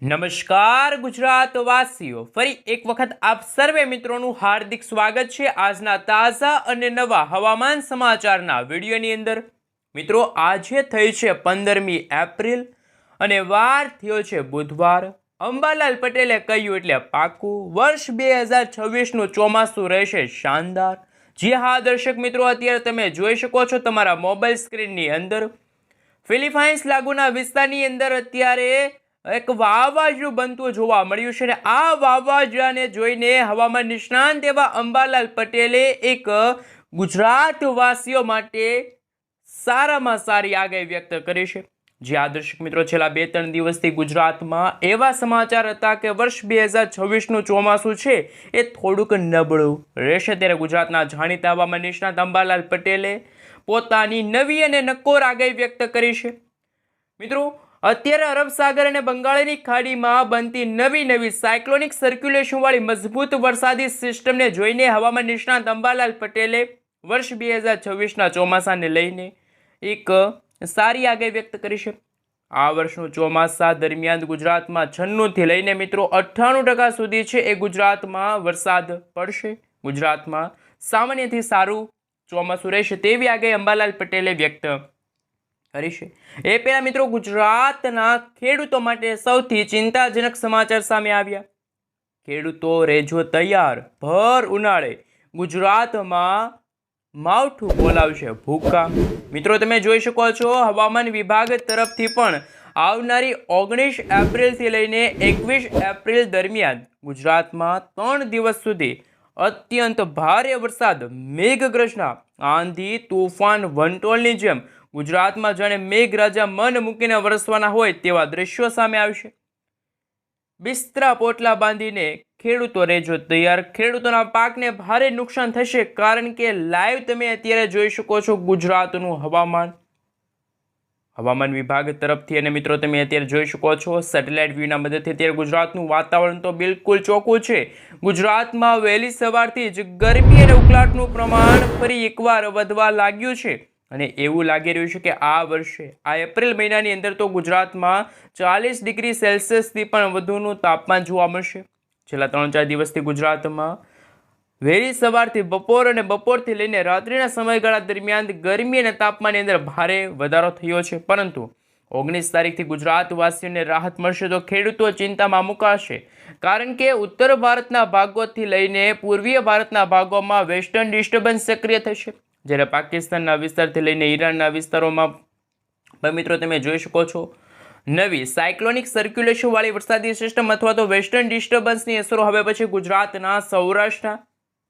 નમસ્કાર ગુજરાતવાસીઓ, ફરી એક વખત આપ સર્વે મિત્રોનું હાર્દિક સ્વાગત છે આજના તાજા અને નવા હવામાન સમાચારના વિડીયોની અંદર। મિત્રો, આજે થઈ છે 15મી એપ્રિલ અને વાર થયો છે બુધવાર। અંબાલાલ પટેલે કહ્યું એટલે પાકું, વર્ષ 2026નું ચોમાસું રહેશે શાનદાર। જી હા દર્શક મિત્રો, અત્યારે તમે જોઈ શકો છો તમારા મોબાઈલ સ્ક્રીનની અંદર ફિલિપાઇન્સ લાગુના વિસ્તારની અંદર અત્યારે એક વાવાઝોડું બનતું જોવા મળ્યું છે અને આ વાવાઝોડાને જોઈને હવામાન નિષ્ણાંત એવા અંબાલાલ પટેલે એક ગુજરાતવાસીઓ માટે સારામાં સારી આગાહી વ્યક્ત કરી છે। જે આ દર્શક મિત્રો, છેલ્લા 2-3 દિવસથી ગુજરાતમાં એવા સમાચાર હતા કે વર્ષ 2026નું ચોમાસું છે એ થોડુંક નબળું રહેશે, ત્યારે ગુજરાતના જાણીતા હવામાન નિષ્ણાત અંબાલાલ પટેલે પોતાની નવી અને નક્કોર આગાહી વ્યક્ત કરી છે। મિત્રો, અત્યારે અરબ સાગર અને બંગાળની ખાડીમાં બનતી નવી સાયક્લોનિક સર્ક્યુલેશન વાળી મજબૂત વરસાદી સિસ્ટમને જોઈને હવામાન નિષ્ણાત અંબાલાલ પટેલે વર્ષ 2026ના ચોમાસાને લઈને એક સારી આગાહી વ્યક્ત કરી છે। આ વર્ષનું ચોમાસા દરમિયાન ગુજરાતમાં 96 થી લઈને મિત્રો 98% સુધી છે એ ગુજરાતમાં વરસાદ પડશે। ગુજરાતમાં સામાન્યથી સારું ચોમાસું રહેશે તેવી આગાહી અંબાલાલ પટેલે વ્યક્ત કરી છે। એ પહેલા મિત્રો, ગુજરાતના ખેડૂતો માટે સૌથી ચિંતાજનક સમાચાર સામે આવ્યા। ખેડૂતો રહેજો તૈયાર, ભર ઉનાળે ગુજરાતમાં માવઠું બોલાવશે ભૂકા। મિત્રો, તમે જોઈ શકો છો હવામાન વિભાગ તરફથી પણ આવનારી 19 એપ્રિલથી લઈને 21 એપ્રિલ દરમિયાન ગુજરાતમાં 3 દિવસ સુધી અત્યંત ભારે વરસાદ, મેઘગર્જના, આંધી, તૂફાન, વંટોળની જેમ ગુજરાતમાં જાણે મેઘરાજા મન મૂકીને વરસવાના હોય તેવા દ્રશ્યો સામે આવશે। બિસ્તરા પોટલા બાંધીને ખેડૂતો રહેજો તૈયાર, ખેડૂતોના પાકને ભારે નુકસાન થશે, કારણ કે લાઈવ તમે અત્યારે જોઈ શકો છો ગુજરાતનું હવામાન વિભાગ તરફથી, અને મિત્રો તમે અત્યારે જોઈ શકો છો સેટેલાઇટ વ્યૂના મદદથી અત્યારે ગુજરાતનું વાતાવરણ તો બિલકુલ ચોખ્ખું છે। ગુજરાતમાં વહેલી સવારથી જ ગરમી અને ઉકળાટનું પ્રમાણ ફરી એકવાર વધવા લાગ્યું છે અને એવું લાગી રહ્યું છે કે આ વર્ષે આ એપ્રિલ મહિનાની અંદર તો ગુજરાતમાં 40 ડિગ્રી સેલ્સિયસથી પણ વધુનું તાપમાન જોવા મળશે। છેલ્લા 3-4 દિવસથી ગુજરાતમાં વહેલી સવારથી બપોર અને બપોરથી લઈને રાત્રિના સમયગાળા દરમિયાન ગરમી અને તાપમાનની અંદર ભારે વધારો થયો છે, પરંતુ 19 તારીખથી ગુજરાતવાસીઓને રાહત મળશે તો ખેડૂતો ચિંતામાં મુકાશે, કારણ કે ઉત્તર ભારતના ભાગોથી લઈને પૂર્વીય ભારતના ભાગોમાં વેસ્ટર્ન ડિસ્ટર્બન્સ સક્રિય થશે, જ્યારે પાકિસ્તાનના વિસ્તારથી લઈને ઈરાનના વિસ્તારોમાં પણ મિત્રો તમે જોઈ શકો છો નવી સાયક્લોનિક સર્ક્યુલેશન વાળી વરસાદી સિસ્ટમ અથવા તો વેસ્ટર્ન ડિસ્ટર્બન્સની અસરો હવે પછી ગુજરાતના, સૌરાષ્ટ્રના,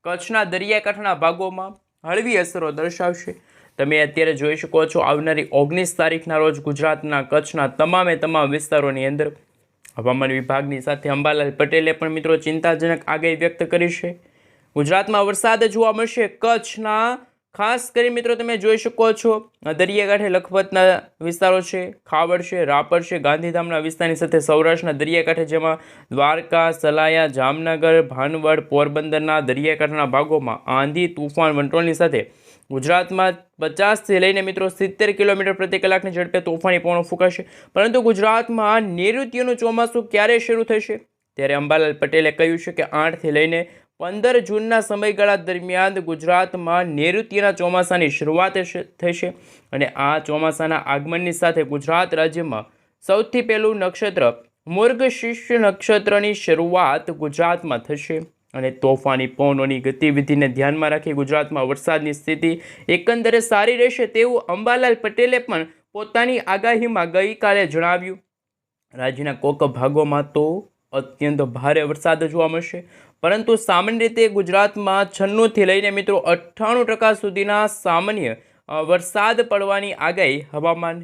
કચ્છના દરિયાકાંઠાના ભાગોમાં હળવી અસરો દર્શાવશે। તમે અત્યારે જોઈ શકો છો આવનારી 19 તારીખના રોજ ગુજરાતના, કચ્છના તમામ વિસ્તારોની અંદર હવામાન વિભાગની સાથે અંબાલાલ પટેલે પણ મિત્રો ચિંતાજનક આગાહી વ્યક્ત કરી છે। ગુજરાતમાં વરસાદ જોવા મળશે। કચ્છના ખાસ કરી મિત્રો તમે જોઈ શકો છો દરિયાકાંઠે લખપતના વિસ્તારો છે, ખાવડ છે, રાપર છે, ગાંધીધામના વિસ્તારની સાથે સૌરાષ્ટ્રના દરિયાકાંઠે જેમાં દ્વારકા, સલાયા, જામનગર, ભાનવડ, પોરબંદરના દરિયાકાંઠાના ભાગોમાં આંધી, તૂફાન, વંટોળની સાથે ગુજરાતમાં 50થી લઈને મિત્રો 70 કિલોમીટર પ્રતિ કલાકની ઝડપે તોફાની પવનો ફૂંકાશે। પરંતુ ગુજરાતમાં નૈઋત્યનું ચોમાસું ક્યારે શરૂ થશે, ત્યારે અંબાલાલ પટેલે કહ્યું છે કે 8થી લઈને 15 જૂનના સમયગાળા દરમિયાન ગુજરાતમાં નૈઋત્યના ચોમાસાની શરૂઆત થશે અને આ ચોમાસાના આગમનની સાથે ગુજરાત રાજ્યમાં સૌથી પહેલું નક્ષત્ર મૃગશીર્ષ નક્ષત્રની શરૂઆત ગુજરાતમાં થશે અને તોફાની પવનોની ગતિવિધિને ધ્યાનમાં રાખી ગુજરાતમાં વરસાદની સ્થિતિ એકંદરે સારી રહેશે તેવું અંબાલાલ પટેલે પણ પોતાની આગાહીમાં ગઈકાલે જણાવ્યું। રાજ્યના કોક ભાગોમાં તો અત્યંત ભારે વરસાદ જોવા મળશે, પરંતુ સામાન્ય રીતે ગુજરાતમાં 96 થી લઈને મિત્રો 98% સુધીના સામાન્ય વરસાદ પડવાની આગાહી હવામાન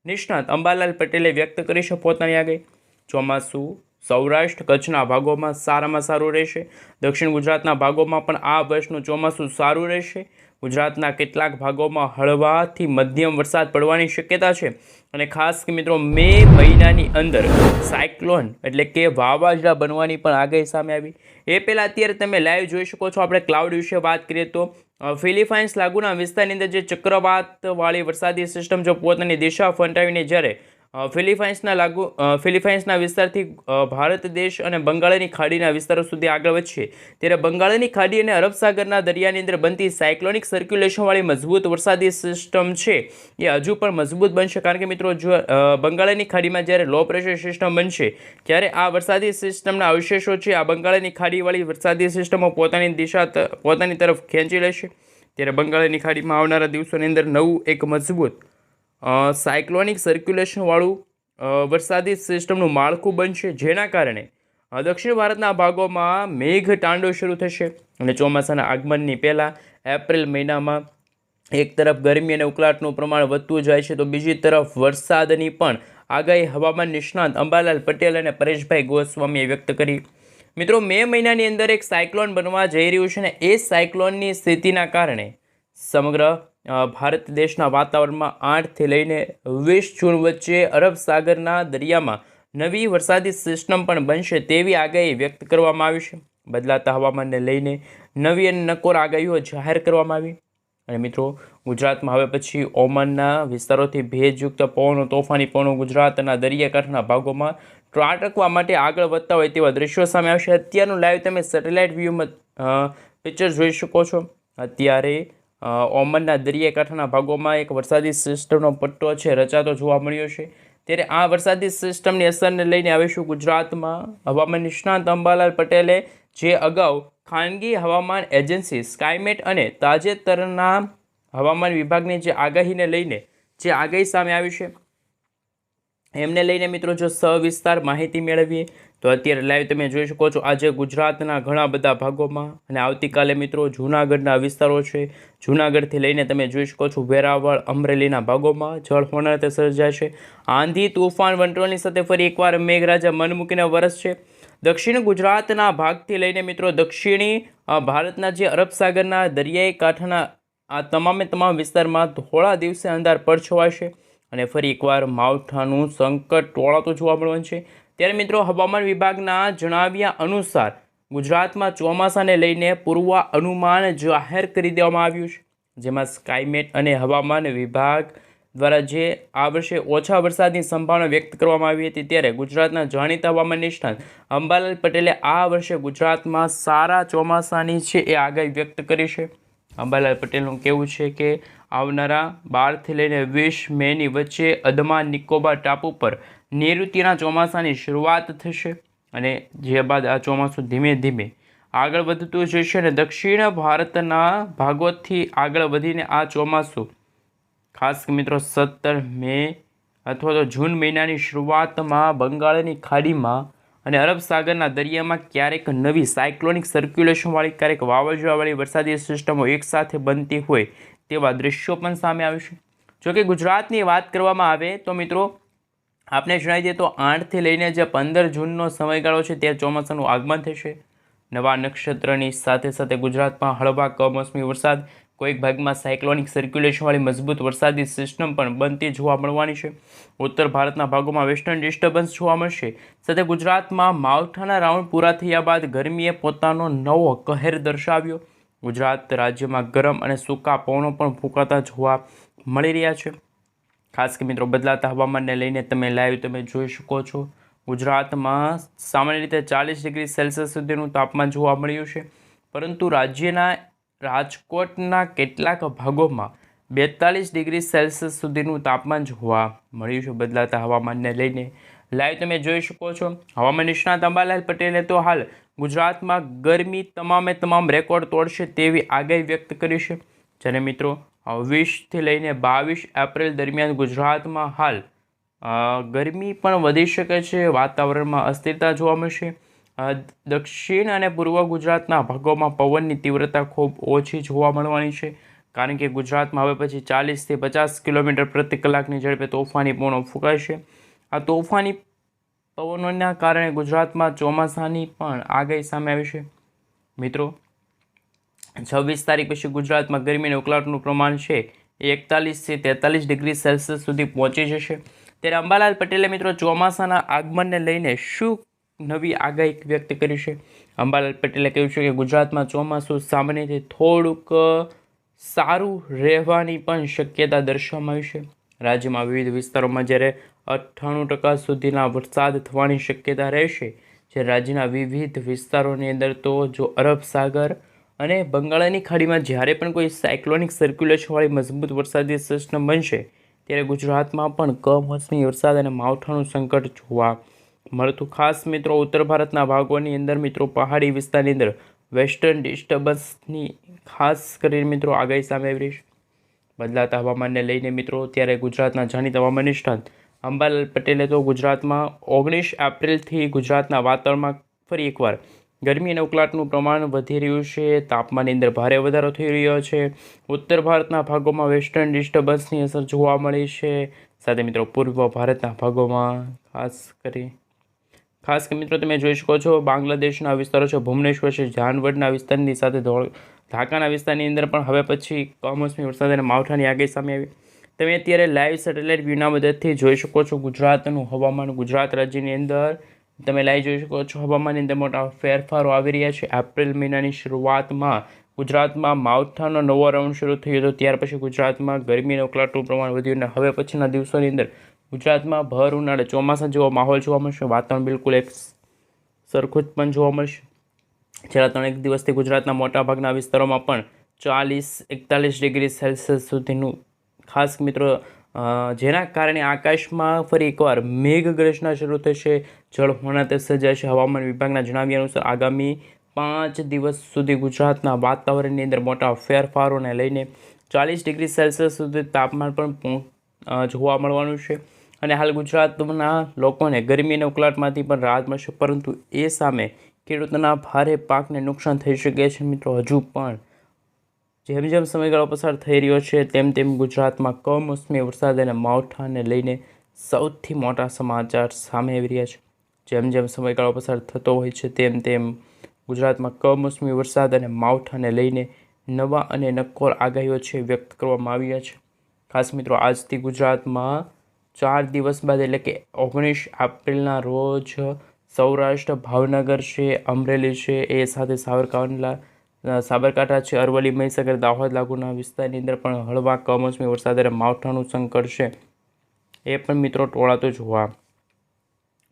નિષ્ણાત અંબાલાલ પટેલે વ્યક્ત કરી છે પોતાની આગાહી। ચોમાસું સૌરાષ્ટ્ર, કચ્છના ભાગોમાં સારામાં સારું રહેશે। દક્ષિણ ગુજરાતના ભાગોમાં પણ આ વર્ષનું ચોમાસું સારું રહેશે। ગુજરાતના કેટલાક ભાગોમાં હળવાથી મધ્યમ વરસાદ પડવાની શક્યતા છે અને ખાસ કે મિત્રો મે મહિનાની અંદર સાયક્લોન એટલે કે વાવાઝોડા બનવાની પણ આગાહી સામે આવી। એ પહેલાં અત્યારે તમે લાઈવ જોઈ શકો છો આપણે ક્લાઉડ વિશે વાત કરીએ તો ફિલિપાઇન્સ લાગુના વિસ્તારની અંદર જે ચક્રવાતવાળી વરસાદી સિસ્ટમ જો પોતાની દિશા ફંટાવીને જ્યારે ફિલિપાઇન્સના વિસ્તારથી ભારત દેશ અને બંગાળની ખાડીના વિસ્તારો સુધી આગળ વધશે ત્યારે બંગાળની ખાડી અને અરબ સાગરના દરિયાની અંદર બનતી સાયક્લોનિક સર્ક્યુલેશનવાળી મજબૂત વરસાદી સિસ્ટમ છે એ હજુ પણ મજબૂત બનશે. કારણ કે મિત્રો જો બંગાળની ખાડીમાં જ્યારે લો પ્રેશર સિસ્ટમ બનશે ત્યારે આ વરસાદી સિસ્ટમના અવશેષો છે આ બંગાળની ખાડીવાળી વરસાદી સિસ્ટમો પોતાની તરફ ખેંચી લેશે. ત્યારે બંગાળની ખાડીમાં આવનારા દિવસોની અંદર નવું એક મજબૂત સાયક્લોનિક સર્ક્યુલેશનવાળું વરસાદી સિસ્ટમનું માળખું બનશે, જેના કારણે દક્ષિણ ભારતના ભાગોમાં મેઘ તાંડવ શરૂ થશે અને ચોમાસાના આગમનની પહેલાં એપ્રિલ મહિનામાં એક તરફ ગરમી અને ઉકળાટનું પ્રમાણ વધતું જાય છે તો બીજી તરફ વરસાદની પણ આગાહી હવામાન નિષ્ણાત અંબાલાલ પટેલ અને પરેશભાઈ ગોસ્વામીએ વ્યક્ત કરી. મિત્રો, મે મહિનાની અંદર એક સાયક્લોન બનવા જઈ રહ્યું છે અને એ સાયક્લોનની સ્થિતિના કારણે સમગ્ર ભારત દેશના વાતાવરણમાં 8થી લઈને 20 જૂન વચ્ચે અરબ સાગરના દરિયામાં નવી વરસાદી સિસ્ટમ પણ બનશે તેવી આગાહી વ્યક્ત કરવામાં આવી છે. બદલાતા હવામાનને લઈને નવી અને નકોર આગાહીઓ જાહેર કરવામાં આવી. અને મિત્રો, ગુજરાતમાં હવે પછી ઓમાનના વિસ્તારોથી ભેજયુક્ત પવનો, તોફાની પવનો ગુજરાતના દરિયાકાંઠાના ભાગોમાં ત્રાટકવા માટે આગળ વધતા હોય તેવા દ્રશ્યો સામે આવશે. અત્યારનું લાઈવ તમે સેટેલાઇટ વ્યૂમાં પિક્ચર જોઈ શકો છો. અત્યારે ઓમાનના દરિયાકાંઠાના ભાગોમાં એક વરસાદી સિસ્ટમનો પટ્ટો છે રચાતો જોવા મળ્યો છે. ત્યારે આ વરસાદી સિસ્ટમની અસરને લઈને હવે શું ગુજરાતમાં હવામાન નિષ્ણાત અંબાલાલ પટેલે જે અગાઉ ખાનગી હવામાન એજન્સી સ્કાયમેટ અને તાજેતરના હવામાન વિભાગની જે આગાહીને લઈને જે આગાહી સામે આવી છે એમને લઈને મિત્રો જો સવિસ્તાર માહિતી મેળવીએ તો અત્યારે લાઈવ તમે જોઈ શકો છો. આજે ગુજરાતના ઘણા બધા ભાગોમાં અને આવતીકાલે મિત્રો જૂનાગઢના વિસ્તારો છે, જૂનાગઢથી લઈને તમે જોઈ શકો છો વેરાવળ, અમરેલીના ભાગોમાં જળહોનારત સર્જાશે. આંધી, તોફાન, વંટોળની સાથે ફરી એકવાર મેઘરાજા મન મૂકીને વરસશે. દક્ષિણ ગુજરાતના ભાગથી લઈને મિત્રો દક્ષિણી ભારતના જે અરબ સાગરના દરિયાઈ કાંઠાના આ તમામ વિસ્તારમાં થોડા દિવસે અંધારપટ છવાશે અને ફરી એકવાર માવઠાનું સંકટ ટોળાતું જોવા મળવાનું છે. ત્યારે મિત્રો હવામાન વિભાગના જણાવ્યા અનુસાર ગુજરાતમાં ચોમાસાને લઈને પૂર્વ અનુમાન જાહેર કરી દેવામાં આવ્યું છે, જેમાં સ્કાયમેટ અને હવામાન વિભાગ દ્વારા જે આ વર્ષે ઓછા વરસાદની સંભાવના વ્યક્ત કરવામાં આવી હતી ત્યારે ગુજરાતના જાણીતા હવામાન નિષ્ણાત અંબાલાલ પટેલે આ વર્ષે ગુજરાતમાં સારા ચોમાસાની છે એ આગાહી વ્યક્ત કરી છે. અંબાલાલ પટેલનું કહેવું છે કે આવનારા 12થી લઈને 20 મેની વચ્ચે અંદમાન નિકોબાર ટાપુ પર નૈઋત્યના ચોમાસાની શરૂઆત થશે અને જે બાદ આ ચોમાસું ધીમે ધીમે આગળ વધતું જશે અને દક્ષિણ ભારતના ભાગોથી આગળ વધીને આ ચોમાસું ખાસ મિત્રો 17 મે અથવા તો જૂન મહિનાની શરૂઆતમાં બંગાળની ખાડીમાં અને અરબ સાગરના દરિયામાં ક્યારેક નવી સાયક્લોનિક સર્ક્યુલેશનવાળી, ક્યારેક વાવાઝોડાવાળી વરસાદી સિસ્ટમો એકસાથે બનતી હોય તેવા દ્રશ્યો પણ સામે આવશે. જોકે ગુજરાતની વાત કરવામાં આવે તો મિત્રો આપણે જણાવી દઈએ તો 8થી લઈને જે 15 જૂનનો સમયગાળો છે ત્યારે ચોમાસાનું આગમન થશે. નવા નક્ષત્રની સાથે સાથે ગુજરાતમાં હળવા કમોસમી વરસાદ, કોઈક ભાગમાં સાયક્લોનિક સર્ક્યુલેશનવાળી મજબૂત વરસાદી સિસ્ટમ પણ બનતી જોવા મળવાની છે. ઉત્તર ભારતના ભાગોમાં વેસ્ટર્ન ડિસ્ટર્બન્સ જોવા મળશે. સાથે ગુજરાતમાં માવઠાના રાઉન્ડ પૂરા થયા બાદ ગરમીએ પોતાનો નવો કહેર દર્શાવ્યો. ગુજરાત રાજ્યમાં ગરમ અને સૂકા પવનો પણ ફૂંકાતા જોવા મળી રહ્યા છે. ખાસ કે મિત્રો બદલાતા હવામાનને લઈને તમે જોઈ શકો છો. ગુજરાતમાં સામાન્ય રીતે 40 ડિગ્રી સેલ્સિયસ સુધીનું તાપમાન જોવા મળ્યું છે, પરંતુ રાજ્યના રાજકોટના કેટલાક ભાગોમાં 42 ડિગ્રી સેલ્સિયસ સુધીનું તાપમાન જોવા મળ્યું છે. બદલાતા હવામાનને લઈને લાઈવ તમે જોઈ શકો છો. હવામાન નિષ્ણાત અંબાલાલ પટેલે તો હાલ ગુજરાતમાં ગરમી તમામ રેકોર્ડ તોડશે તેવી આગાહી વ્યક્ત કરી છે. જ્યારે મિત્રો 20થી લઈને 22 એપ્રિલ દરમિયાન ગુજરાતમાં હાલ ગરમી પણ વધી શકે છે, વાતાવરણમાં અસ્થિરતા જોવા મળશે. દક્ષિણ અને પૂર્વ ગુજરાતના ભાગોમાં પવનની તીવ્રતા ખૂબ ઓછી જોવા મળવાની છે, કારણ કે ગુજરાતમાં હવે પછી 40થી 50 કિલોમીટર પ્રતિ કલાકની ઝડપે તોફાની પવનો ફૂંકાશે. આ તોફાની પવનોના કારણે ગુજરાતમાં ચોમાસાની પણ આગાહી સામે આવી છે. મિત્રો 26 તારીખ પછી ગુજરાતમાં ગરમી અને ઉકળાટનું પ્રમાણ છે એ 41થી 43 ડિગ્રી સેલ્સિયસ સુધી પહોંચી જશે. ત્યારે અંબાલાલ પટેલે મિત્રો ચોમાસાના આગમનને લઈને શું નવી આગાહી વ્યક્ત કરી છે? અંબાલાલ પટેલે કહ્યું છે કે ગુજરાતમાં ચોમાસું સામાન્યથી થોડુંક સારું રહેવાની પણ શક્યતા દર્શાવવામાં આવી છે. રાજ્યમાં વિવિધ વિસ્તારોમાં જ્યારે 98% સુધીના વરસાદ થવાની શક્યતા રહેશે। જે રાજ્યના વિવિધ વિસ્તારોની અંદર તો જો અરબ સાગર અને બંગાળની ખાડીમાં જ્યારે પણ કોઈ સાયક્લોનિક સર્ક્યુલેશનવાળી મજબૂત વરસાદી સિસ્ટમ બનશે ત્યારે ગુજરાતમાં પણ કમોસમી વરસાદ અને માવઠાનું સંકટ જોવા મળતું। ખાસ મિત્રો ઉત્તર ભારતના ભાગોની અંદર મિત્રો પહાડી વિસ્તારની અંદર વેસ્ટર્ન ડિસ્ટર્બન્સની ખાસ કરીને મિત્રો આગાહી સામે આવી રહી છે। બદલાતા હવામાનને લઈને મિત્રો ત્યારે ગુજરાતના જાણીતા હવામાન નિષ્ણાત અંબાલાલ પટેલે તો ગુજરાતમાં 19 એપ્રિલથી ગુજરાતના વાતાવરણમાં ફરી એકવાર ગરમી અને ઉકળાટનું પ્રમાણ વધી રહ્યું છે। તાપમાનની અંદર ભારે વધારો થઈ રહ્યો છે। ઉત્તર ભારતના ભાગોમાં વેસ્ટર્ન ડિસ્ટર્બન્સની અસર જોવા મળી છે। સાથે મિત્રો પૂર્વ ભારતના ભાગોમાં ખાસ કરી મિત્રો તમે જોઈ શકો છો બાંગ્લાદેશના વિસ્તારો છે, ભુવનેશ્વર છે, જાનવડના વિસ્તારની સાથે ઢાકાના વિસ્તારની અંદર પણ હવે પછી કમોસમી વરસાદ અને માવઠાની આગાહી સામે આવી। તમે અત્યારે લાઈવ સેટેલાઇટ વ્યૂના મદદથી જોઈ શકો છો ગુજરાતનું હવામાન। ગુજરાત રાજ્યની અંદર તમે લાઈવ જોઈ શકો છો હવામાનની અંદર મોટા ફેરફારો આવી રહ્યા છે। એપ્રિલ મહિનાની શરૂઆતમાં ગુજરાતમાં માવઠાનો નવો રાઉન્ડ શરૂ થયો હતો, ત્યાર પછી ગુજરાતમાં ગરમી અને ઉકળાટનું પ્રમાણ વધ્યું અને હવે પછીના દિવસોની અંદર ગુજરાતમાં ભર ઉનાળે ચોમાસા જેવો માહોલ જોવા મળશે। વાતાવરણ બિલકુલ એક સરખું જ પણ જોવા મળશે। છેલ્લા 3 દિવસથી ગુજરાતના મોટાભાગના વિસ્તારોમાં પણ 40-41 ડિગ્રી સેલ્સિયસ સુધીનું ખાસ મિત્રો જેના કારણે આકાશમાં ફરી એકવાર મેઘગર્જના શરૂ થશે, જળ હોનારત સર્જાશે। હવામાન વિભાગના જણાવ્યા અનુસાર આગામી 5 દિવસ સુધી ગુજરાતના વાતાવરણની અંદર મોટા ફેરફારોને લઈને 40 ડિગ્રી સેલ્સિયસ સુધી તાપમાન પણ જોવા મળવાનું છે અને હાલ ગુજરાતના લોકોને ગરમી અને ઉકળાટમાંથી પણ રાહત મળશે, પરંતુ એ સામે ખેડૂતોના ભારે પાકને નુકસાન થઈ શકે છે। મિત્રો હજુ પણ જેમ જેમ સમયગાળો પસાર થઈ રહ્યો છે તેમ તેમ ગુજરાતમાં કમોસમી વરસાદ અને માવઠાને લઈને સૌથી મોટા સમાચાર સામે આવી રહ્યા છે। જેમ જેમ સમયગાળો પસાર થતો હોય છે તેમ તેમ ગુજરાતમાં કમોસમી વરસાદ અને માવઠાને લઈને નવા અને નક્કોર આગાહીઓ છે વ્યક્ત કરવામાં આવ્યા છે। ખાસ મિત્રો આજથી ગુજરાતમાં 4 દિવસ બાદ એટલે કે 19 એપ્રિલના રોજ સૌરાષ્ટ્ર, ભાવનગર છે, અમરેલી છે, એ સાથે સાબરકાંઠા છે, અરવલ્લી, મહીસાગર, દાહોદ લાગુના વિસ્તારની અંદર પણ હળવા કમોસમી વરસાદ અને માવઠાનું સંકટ છે એ પણ મિત્રો ટોળાતો જોવા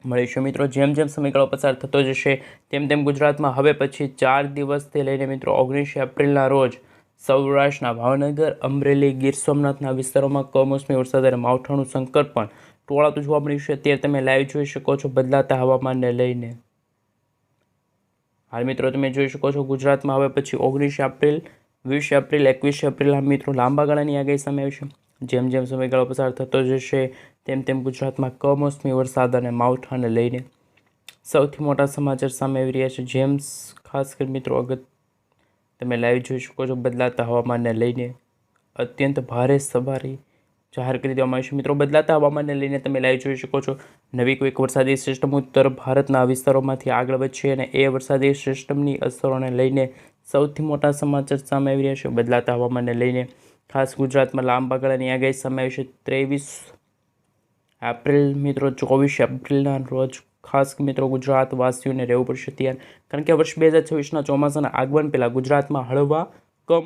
મળીશું। મિત્રો જેમ જેમ સમયગાળો પસાર થતો જશે તેમ તેમ ગુજરાતમાં હવે પછી 4 દિવસથી લઈને મિત્રો 19 એપ્રિલના રોજ સૌરાષ્ટ્રના ભાવનગર, અમરેલી, ગીર સોમનાથના વિસ્તારોમાં કમોસમી વરસાદ અને માવઠાનું સંકટ પણ ટોળાતું જોવા મળ્યું છે। અત્યારે તમે લાઈવ જોઈ શકો છો બદલાતા હવામાનને લઈને। હાલ મિત્રો તમે જોઈ શકો છો ગુજરાતમાં હવે પછી 19 એપ્રિલ, 20 એપ્રિલ, 21 એપ્રિલ મિત્રો લાંબા ગાળાની આગાહી સામે આવી છે। જેમ જેમ સમયગાળો પસાર થતો જશે તેમ તેમ ગુજરાતમાં કમોસમી વરસાદ અને માવઠાને લઈને સૌથી મોટા સમાચાર સામે આવી રહ્યા છે। જેમ ખાસ કરી મિત્રો તમે લાઈવ જોઈ શકો છો બદલાતા હવામાનને લઈને અત્યંત ભારે સવારી જાહેર કરી દેવામાં આવી છે। મિત્રો બદલાતા હવામાનને લઈને તમે લાઈવ જોઈ શકો છો નવી કોઈક વરસાદી સિસ્ટમ ઉત્તર ભારતના વિસ્તારોમાંથી આગળ વધશે અને એ વરસાદી સિસ્ટમની અસરોને લઈને સૌથી મોટા સમાચાર સામે આવી રહ્યા છે। બદલાતા હવામાનને લઈને ખાસ ગુજરાતમાં લાંબા ગાળાની આગાહી સામે આવી છે। 23 એપ્રિલ મિત્રો 24 એપ્રિલના રોજ ખાસ મિત્રો ગુજરાતવાસીઓને રહેવું પડશે તૈયાર, કારણ કે વર્ષ 2026ના ચોમાસાના આગમન પહેલાં ગુજરાતમાં હળવા